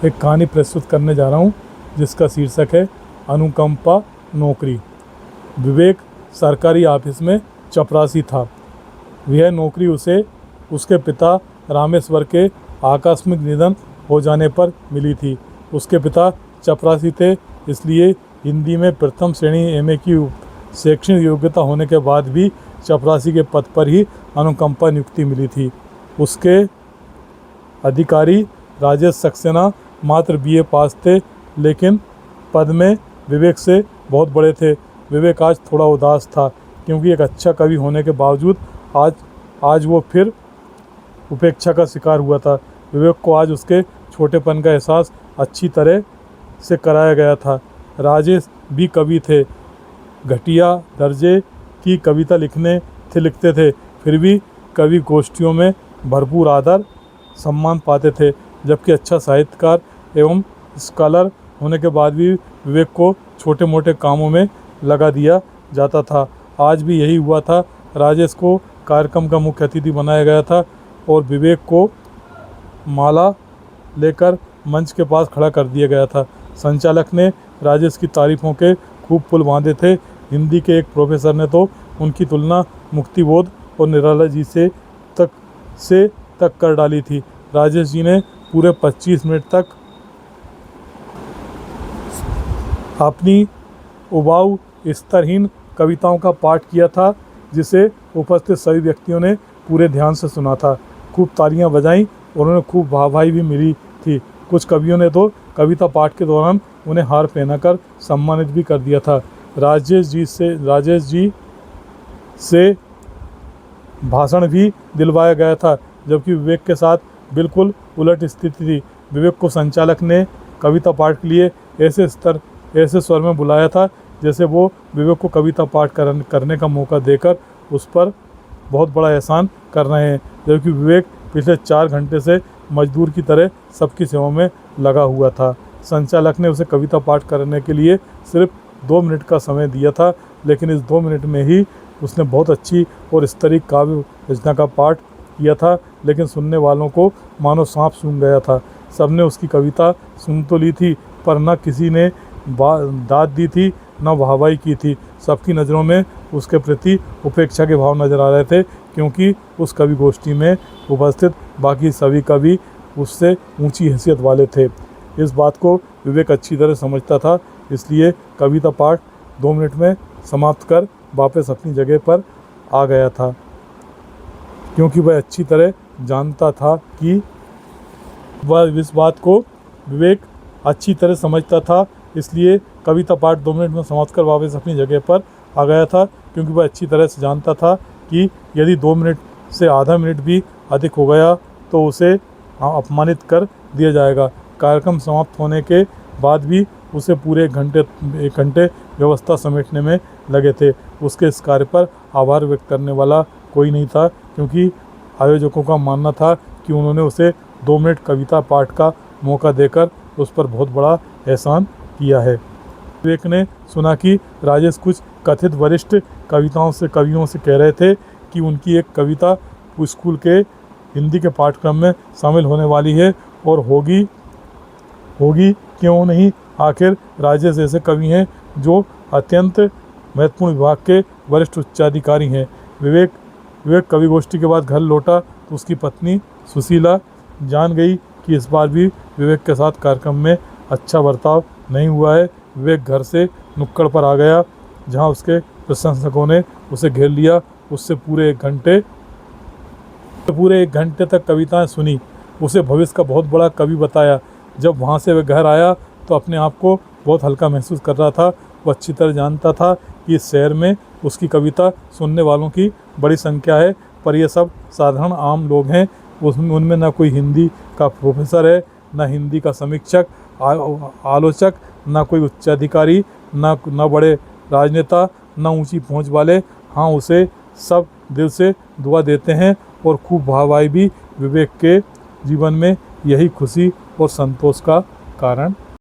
एक कहानी प्रस्तुत करने जा रहा हूँ जिसका शीर्षक है अनुकंपा नौकरी। विवेक सरकारी ऑफिस में चपरासी था। यह नौकरी उसे उसके पिता रामेश्वर के आकस्मिक निधन हो जाने पर मिली थी। उसके पिता चपरासी थे, इसलिए हिंदी में प्रथम श्रेणी एमए की शैक्षणिक योग्यता होने के बाद भी चपरासी के पद पर ही अनुकंपा नियुक्ति मिली थी। उसके अधिकारी राजेश सक्सेना मात्र बीए पास थे, लेकिन पद में विवेक से बहुत बड़े थे। विवेक आज थोड़ा उदास था, क्योंकि एक अच्छा कवि होने के बावजूद आज वो फिर उपेक्षा का शिकार हुआ था। विवेक को आज उसके छोटेपन का एहसास अच्छी तरह से कराया गया था। राजेश भी कवि थे, घटिया दर्जे की कविता लिखते थे, फिर भी कवि गोष्ठियों में भरपूर आदर सम्मान पाते थे। जबकि अच्छा साहित्यकार एवं स्कॉलर होने के बाद भी विवेक को छोटे मोटे कामों में लगा दिया जाता था। आज भी यही हुआ था। राजेश को कार्यक्रम का मुख्य अतिथि बनाया गया था और विवेक को माला लेकर मंच के पास खड़ा कर दिया गया था। संचालक ने राजेश की तारीफों के खूब पुल बांधे थे। हिंदी के एक प्रोफेसर ने तो उनकी तुलना मुक्तिबोध और निराला जी से तक कर डाली थी। राजेश जी ने पूरे 25 मिनट तक अपनी उबाऊ स्तरहीन कविताओं का पाठ किया था, जिसे उपस्थित सभी व्यक्तियों ने पूरे ध्यान से सुना था। खूब तालियां बजाईं और उन्हें खूब वाहवाही भी मिली थी। कुछ कवियों ने तो कविता पाठ के दौरान उन्हें हार पहनाकर सम्मानित भी कर दिया था। राजेश जी से भाषण भी दिलवाया गया था, जबकि विवेक के साथ बिल्कुल उलट स्थिति थी। विवेक को संचालक ने कविता पाठ के लिए ऐसे स्वर में बुलाया था जैसे वो विवेक को कविता पाठ करने का मौका देकर उस पर बहुत बड़ा एहसान कर रहे हैं, जबकि विवेक पिछले 4 घंटे से मजदूर की तरह सबकी सेवा में लगा हुआ था। संचालक ने उसे कविता पाठ करने के लिए सिर्फ 2 मिनट का समय दिया था, लेकिन इस 2 मिनट में ही उसने बहुत अच्छी और स्तरीय काव्य रचना का पाठ किया था। लेकिन सुनने वालों को मानो सांप सूंघ गया था। सबने उसकी कविता सुन तो ली थी, पर न किसी ने दाद दी थी, न वाहवाही की थी। सबकी नज़रों में उसके प्रति उपेक्षा के भाव नजर आ रहे थे, क्योंकि उस कवि गोष्ठी में उपस्थित बाकी सभी कवि उससे ऊंची हैसियत वाले थे। इस बात को विवेक अच्छी तरह समझता था, इसलिए कविता पाठ 2 मिनट में समाप्त कर वापस अपनी जगह पर आ गया था, क्योंकि वह अच्छी तरह जानता था कि वह इस बात को विवेक अच्छी तरह समझता था, इसलिए कविता पाठ 2 मिनट में समाप्त कर वापस अपनी जगह पर आ गया था, क्योंकि वह अच्छी तरह से जानता था कि यदि 2 मिनट से आधा मिनट भी अधिक हो गया तो उसे अपमानित कर दिया जाएगा। कार्यक्रम समाप्त होने के बाद भी उसे पूरे 1 घंटे व्यवस्था समेटने में लगे थे। उसके इस कार्य पर आभार व्यक्त करने वाला कोई नहीं था, क्योंकि आयोजकों का मानना था कि उन्होंने उसे 2 मिनट कविता पाठ का मौका देकर उस पर बहुत बड़ा एहसान किया है। विवेक ने सुना कि राजेश कुछ कथित वरिष्ठ कवियों से कह रहे थे कि उनकी एक कविता स्कूल के हिंदी के पाठ्यक्रम में शामिल होने वाली है, और होगी क्यों नहीं। आखिर राजेश ऐसे कवि हैं जो अत्यंत महत्वपूर्ण विभाग के वरिष्ठ उच्चाधिकारी हैं। विवेक कवि गोष्ठी के बाद घर लौटा तो उसकी पत्नी सुशीला जान गई कि इस बार भी विवेक के साथ कार्यक्रम में अच्छा बर्ताव नहीं हुआ है। विवेक घर से नुक्कड़ पर आ गया, जहां उसके प्रशंसकों ने उसे घेर लिया। उससे पूरे एक घंटे तक कविताएं सुनी, उसे भविष्य का बहुत बड़ा कवि बताया। जब वहां से वह घर आया तो अपने आप को बहुत हल्का महसूस कर रहा था। वो अच्छी तरह जानता था कि इस शहर में उसकी कविता सुनने वालों की बड़ी संख्या है, पर ये सब साधारण आम लोग हैं। उनमें न कोई हिंदी का प्रोफेसर है, न हिंदी का समीक्षक आलोचक, न कोई उच्चाधिकारी, न बड़े राजनेता, न ऊंची पहुंच वाले। हाँ, उसे सब दिल से दुआ देते हैं और खूब वाहवाही भी। विवेक के जीवन में यही खुशी और संतोष का कारण